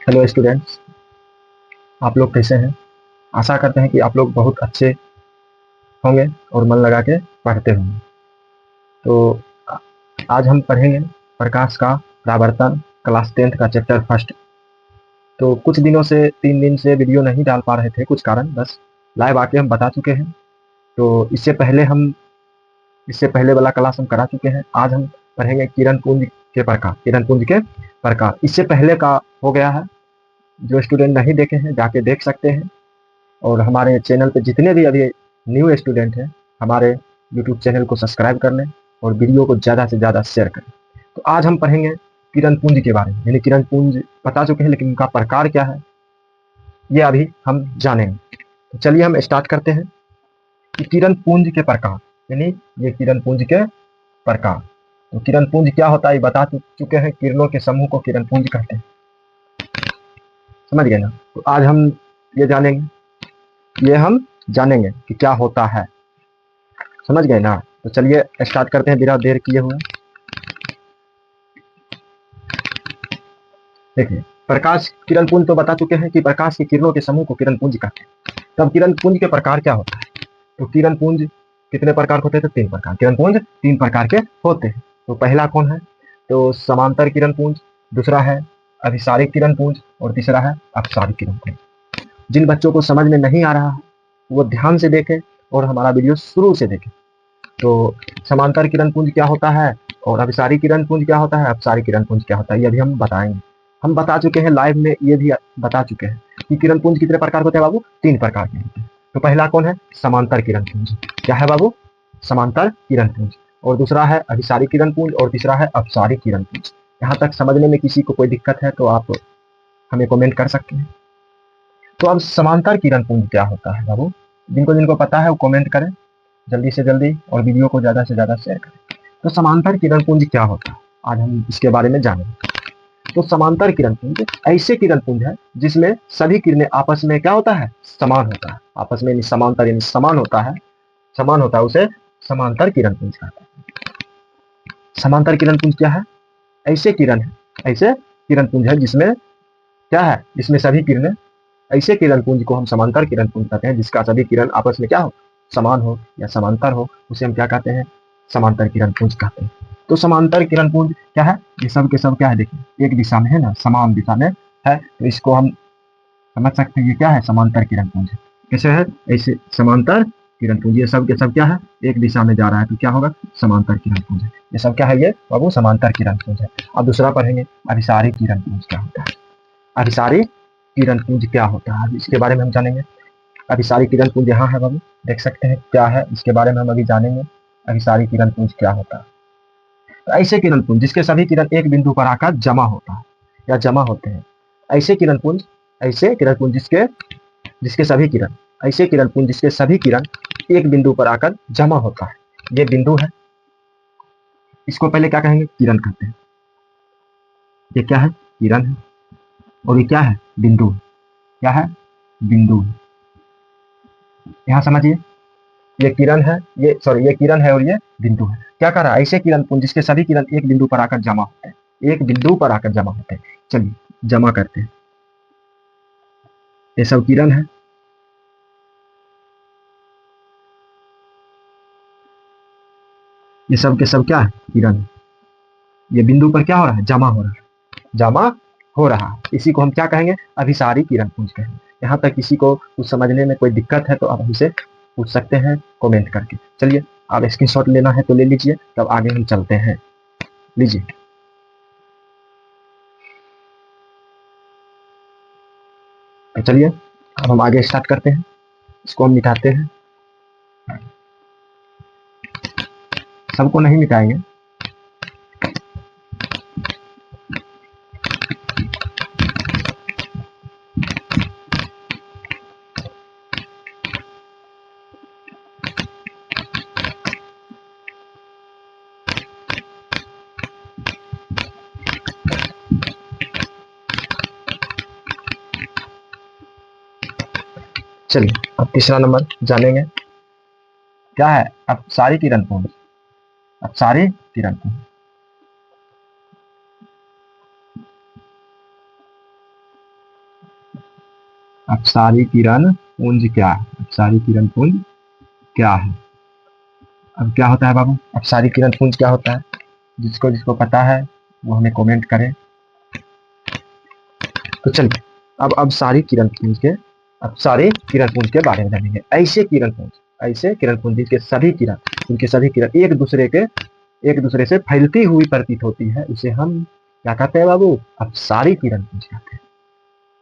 Hello students, आप लोग कैसे हैं? आशा करते हैं कि आप लोग बहुत अच्छे होंगे और मन लगा के पढ़ते होंगे। तो आज हम पढ़ेंगे प्रकाश का परावर्तन, क्लास 10th का चैप्टर फर्स्ट। तो कुछ दिनों से 3 दिन से वीडियो नहीं डाल पा रहे थे, कुछ कारण बस लाइव आके हम बता चुके हैं। तो इससे पहले वाला क्लास हम करा चुके हैं। आज हम पढ़ेंगे किरण पुंज के प्रकार। इससे पहले का हो गया है। जो स्टूडेंट नहीं देखे हैं जाके देख सकते हैं। और हमारे चैनल पे जितने भी अभी न्यू स्टूडेंट हैं, हमारे यूट्यूब चैनल को सब्सक्राइब कर लें और वीडियो को ज़्यादा से ज़्यादा शेयर करें। तो आज हम पढ़ेंगे किरण पुंज के बारे में। यानी किरण पुंज बता चुके हैं, लेकिन उनका प्रकार क्या है ये अभी हम जानेंगे। तो चलिए हम स्टार्ट करते हैं कि किरण पुंज के प्रकार, यानी ये किरण पुंज के प्रकार। तो किरण पुंज क्या होता है ये बता चुके हैं। किरणों के समूह को किरण पुंज कहते हैं। समझ गए ना? तो आज हम ये जानेंगे कि क्या होता है। समझ गए ना? तो चलिए स्टार्ट करते हैं बिना देर किए हुए। देखिए, प्रकाश किरण पुंज तो बता चुके हैं कि प्रकाश की किरणों के समूह को किरण पुंज कहते हैं। तब किरण पुंज के प्रकार क्या होता है? तो किरण पुंज कितने प्रकार के होते हैं? तो 3 प्रकार। किरण पुंज 3 प्रकार के होते हैं। तो पहला कौन है? तो समांतर किरण पुंज, दूसरा है अभिसारिक किरण पुंज और तीसरा है अपसारिक किरण पुंज। जिन बच्चों को समझ में नहीं आ रहा है वो ध्यान से देखें और हमारा वीडियो शुरू से देखें। तो समांतर किरण पुंज क्या होता है और अभिसारी किरण पुंज क्या होता है, अपसारी किरण पुंज क्या होता है, ये अभी हम बताएंगे। हम बता चुके हैं लाइव में, ये भी बता चुके हैं कि किरण पुंज कितने प्रकार के होते हैं बाबू? 3 प्रकार के होते हैं। तो पहला कौन है? समांतर किरण पुंज। क्या है बाबू? समांतर किरण पुंज। और दूसरा है अभिसारी किरण पुंज और तीसरा है अपसारी किरण पुंज। यहाँ तक समझने में किसी को कोई दिक्कत है तो आप हमें कमेंट कर सकते हैं। तो अब समांतर किरण पुंज क्या होता है बाबू? जिनको जिनको पता है वो कमेंट करें जल्दी से जल्दी और वीडियो को ज़्यादा से ज़्यादा शेयर करें। तो समांतर किरण पुंज क्या होता है, आज हम इसके बारे में जानेंगे। तो समांतर किरण पुंज ऐसे किरण पुंज है जिसमें सभी किरणें आपस में क्या होता है? समान होता है। आपस में समांतर यानी समान होता है, उसे समांतर किरण पुंज कहते हैं। समांतर किरण पुंज क्या है? ऐसे किरण पुंज है जिसमें क्या है? जिसमें सभी किरणें, ऐसे किरण पुंज को हम समांतर किरण पुंज कहते हैं जिसका सभी किरण आपस में क्या हो? समान हो या समांतर हो, उसे हम क्या कहते हैं? समांतर किरण पुंज कहते हैं। तो समांतर किरण पुंज क्या है? ये सब के सब क्या है? देखिए, एक दिशा में है ना, समान दिशा में है, तो इसको हम समझ सकते हैं ये क्या है? समांतर किरण पुंज है। कैसे है? ऐसे समांतर किरण पुंज, ये सब के सब क्या है? एक दिशा में जा रहा है तो क्या होगा? समांतर किरण पुंज है। ये सब क्या है? ये बाबू समांतर किरण पुंज है। अब दूसरा पढ़ेंगे अभिसारी किरण पुंज क्या होता है। अभिसारी किरण पुंज क्या होता है, इसके बारे में हम जानेंगे। अभिसारी किरण पुंज यहाँ है बाबू, देख सकते हैं क्या है, इसके बारे में हम अभी जानेंगे। अभिसारी किरण पुंज क्या होता है? तो ऐसे किरण पुंज जिसके सभी किरण एक बिंदु पर आकर जमा होता है या जमा होते हैं। ऐसे किरण पुंज जिसके सभी किरण ऐसे किरण पुंज जिसके सभी किरण एक बिंदु पर आकर जमा होता है। ये बिंदु है, इसको पहले क्या कहेंगे? किरण कहते हैं। ये क्या है? किरण है। और ये क्या है? बिंदु है। क्या है? बिंदु है। यहाँ समझिए, ये किरण है और ये बिंदु है। क्या कर रहा है? ऐसे किरण पुंज जिसके सभी किरण एक बिंदु पर आकर जमा होते हैं, एक बिंदु पर आकर जमा होते हैं। चलिए जमा करते हैं। ये सब किरण है। ये सब के सब क्या है? किरण है। ये बिंदु पर क्या हो रहा है? जमा हो रहा है। इसी को हम क्या कहेंगे? अभिसारी किरण पुंज कहेंगे। यहाँ तक किसी को कुछ समझने में कोई दिक्कत है तो आप हमसे पूछ सकते हैं कमेंट करके। चलिए, आप स्क्रीनशॉट लेना है तो ले लीजिए, तब आगे हम चलते हैं। लीजिए। तो चलिए अब हम आगे स्टार्ट करते हैं। इसको हम मिटाते हैं, सबको नहीं मिटाएंगे। चलिए अब तीसरा नंबर जानेंगे। क्या है? अपसारी किरण पुंज। अपसारी किरण पुंज अपसारी किरण पुंज क्या है? अपसारी किरण पुंज क्या है? अब क्या होता है बाबू, अपसारी किरण पुंज क्या होता है? जिसको जिसको पता है वो हमें कमेंट करें। तो चलिए अब सारी किरण पुंज के बारे में जानेंगे। ऐसे किरण पुंज जिसके सभी किरण एक दूसरे से फैलती हुई प्रतीत होती है, उसे हम क्या कहते हैं बाबू? अपसारी किरण पुंज कहते हैं।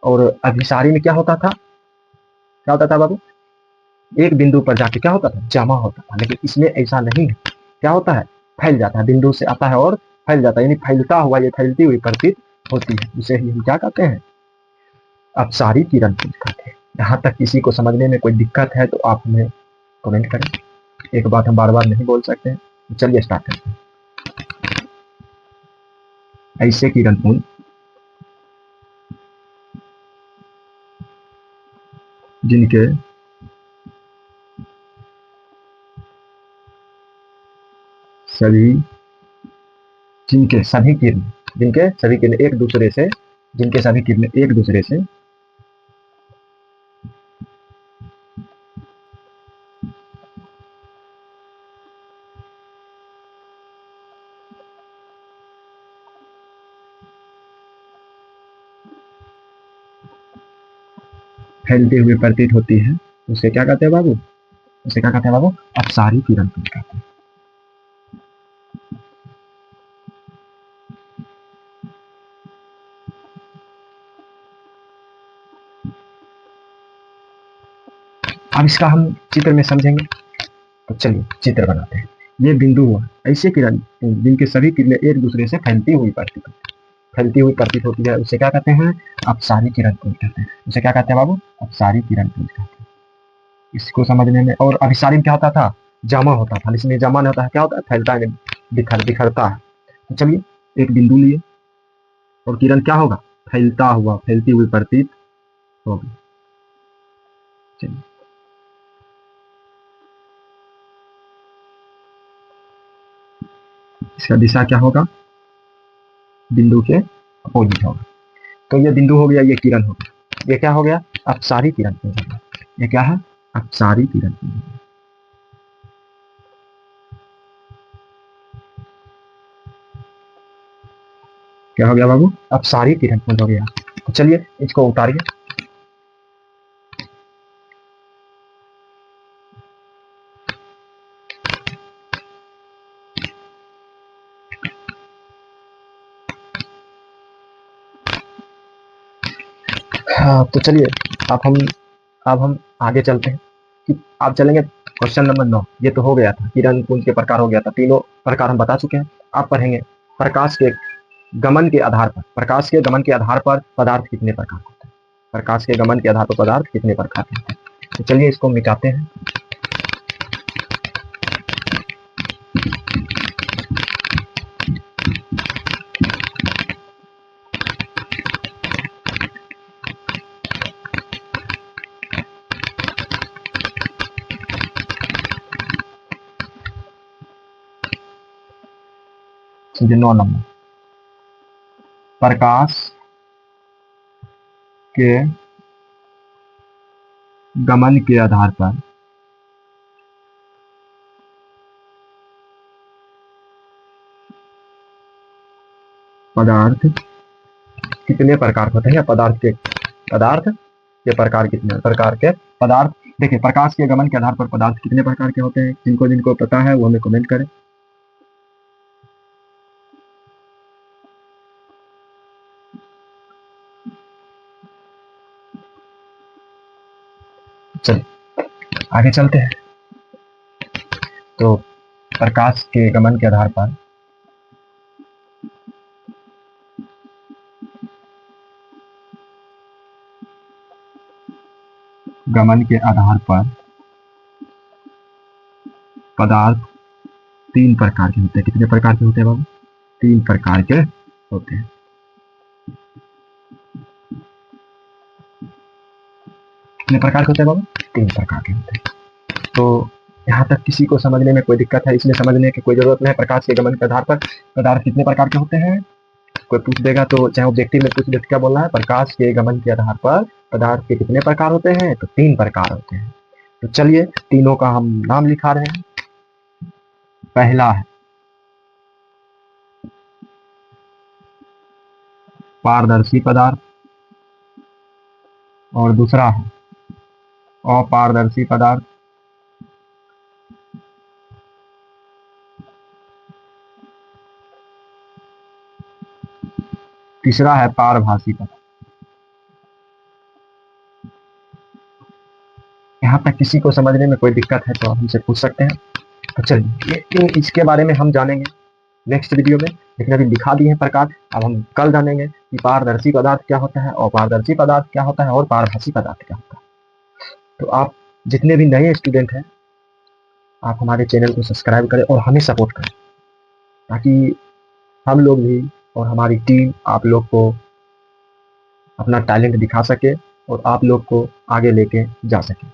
और अभिसारी में क्या होता था बाबू? एक बिंदु पर जाके क्या होता था? जमा होता था। लेकिन इसमें ऐसा नहीं है। क्या होता है? फैल जाता है, बिंदु से आता है और फैल जाता है, यानी फैलता हुआ, ये फैलती हुई प्रतीत होती है, उसे ही हम क्या कहते हैं? अपसारी किरण पुंज कहते हैं। यहाँ तक किसी को समझने में कोई दिक्कत है तो आप हमें कमेंट करें। एक बात हम बार बार नहीं बोल सकते हैं। तो चलिए स्टार्ट करते हैं। ऐसे किरण पुंज जिनके सभी किरणें एक दूसरे से फैलती हुई प्रतीत होती है, उसे क्या कहते हैं बाबू? अपसारी किरण पुंज कहते हैं। अब इसका हम चित्र में समझेंगे। तो चलिए चित्र बनाते हैं। ये बिंदु हुआ ऐसे किरण जिनके सभी किरणें एक दूसरे से फैलती हुई प्रतीत होती है, उसे क्या कहते हैं? अपसारी किरण पुंज कहते हैं। उसे क्या कहते हैं बाबू? अपसारी किरण पुंज कहते हैं। इसको समझने में, और अभिसारी में क्या होता था? जमा होता था। इसमें जमा नहीं होता है, क्या होता है? फैलता है, बिखरता है। तो चलिए एक बिंदु लिए और किरण क्या होगा? फैलती हुई प्रतीत होगी। चलिए इसका दिशा क्या होगा? बिंदु के अपोजिट होगा। तो ये बिंदु हो गया, ये किरण हो गया, ये क्या हो गया? अपसारी किरण पुंज हो गया। ये क्या है? अपसारी किरण पुंज हो गया। क्या हो गया बाबू? अपसारी किरण पुंज हो गया। तो चलिए इसको उतारिए। हाँ तो चलिए अब हम आगे चलते हैं कि आप चलेंगे क्वेश्चन नंबर 9। ये तो हो गया था, किरण पुंज के प्रकार हो गया था, तीनों प्रकार हम बता चुके हैं। आप पढ़ेंगे प्रकाश के गमन के आधार पर पदार्थ कितने प्रकार के होते हैं? प्रकाश के गमन के आधार पर पदार्थ कितने प्रकार के होते हैं? तो चलिए इसको मिटाते हैं। समझे? 9 नंबर, प्रकाश के गमन के आधार पर पदार्थ कितने प्रकार के होते हैं, या पदार्थ के प्रकार कितने प्रकार के पदार्थ। देखिए प्रकाश के गमन के आधार पर पदार्थ कितने प्रकार के होते हैं, जिनको जिनको पता है वो हमें कमेंट करें। चलिए आगे चलते हैं। तो प्रकाश के गमन के आधार पर पदार्थ 3 प्रकार के होते हैं। कितने प्रकार के होते हैं बाबू? 3 प्रकार के होते हैं। कितने प्रकार के होते हैं बाबू? 3 प्रकार के होते हैं। तो यहाँ तक किसी को समझने में कोई दिक्कत है? इसमें समझने की कोई जरूरत नहीं है। प्रकाश के गमन के आधार पर पदार्थ कितने प्रकार के होते हैं? कोई पूछ देगा तो चाहे ऑब्जेक्टिव में पूछ दे तो क्या बोलना है, प्रकाश के गमन के आधार पर पदार्थ के कितने प्रकार होते हैं, तो 3 प्रकार होते हैं। तो चलिए तीनों का हम नाम लिखा रहे हैं। पहला है पारदर्शी पदार्थ और दूसरा है अपारदर्शी पदार्थ, तीसरा है पारभासी पदार्थ। यहाँ तक किसी को समझने में कोई दिक्कत है तो आप हमसे पूछ सकते हैं। तो चलिए इसके बारे में हम जानेंगे नेक्स्ट वीडियो में, लेकिन अभी दिखा दिए हैं प्रकार। अब हम कल जानेंगे कि पारदर्शी पदार्थ क्या होता है, अपारदर्शी पदार्थ क्या होता है और पारभासी पदार्थ क्या होता है। तो आप जितने भी नए स्टूडेंट हैं, आप हमारे चैनल को सब्सक्राइब करें और हमें सपोर्ट करें, ताकि हम लोग भी और हमारी टीम आप लोग को अपना टैलेंट दिखा सके और आप लोग को आगे लेके जा सके।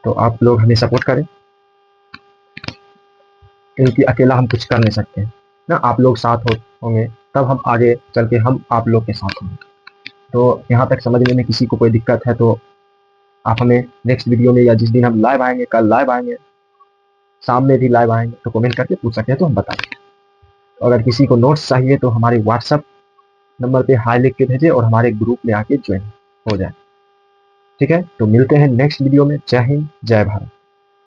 तो आप लोग हमें सपोर्ट करें, क्योंकि अकेला हम कुछ कर नहीं सकते ना, आप लोग साथ होंगे तब हम आगे चल के हम आप लोग के साथ होंगे। तो यहाँ तक समझने में किसी को कोई दिक्कत है तो आप हमें नेक्स्ट वीडियो में या जिस दिन हम लाइव आएंगे, कल लाइव आएंगे, शाम में भी लाइव आएंगे, तो कमेंट करके पूछ सकते हैं तो हम बताएंगे। अगर किसी को नोट्स चाहिए तो हमारे व्हाट्सएप नंबर पे हाई लिख के भेजें और हमारे ग्रुप में आके ज्वाइन हो जाए। ठीक है, तो मिलते हैं नेक्स्ट वीडियो में। जय हिंद, जय भारत।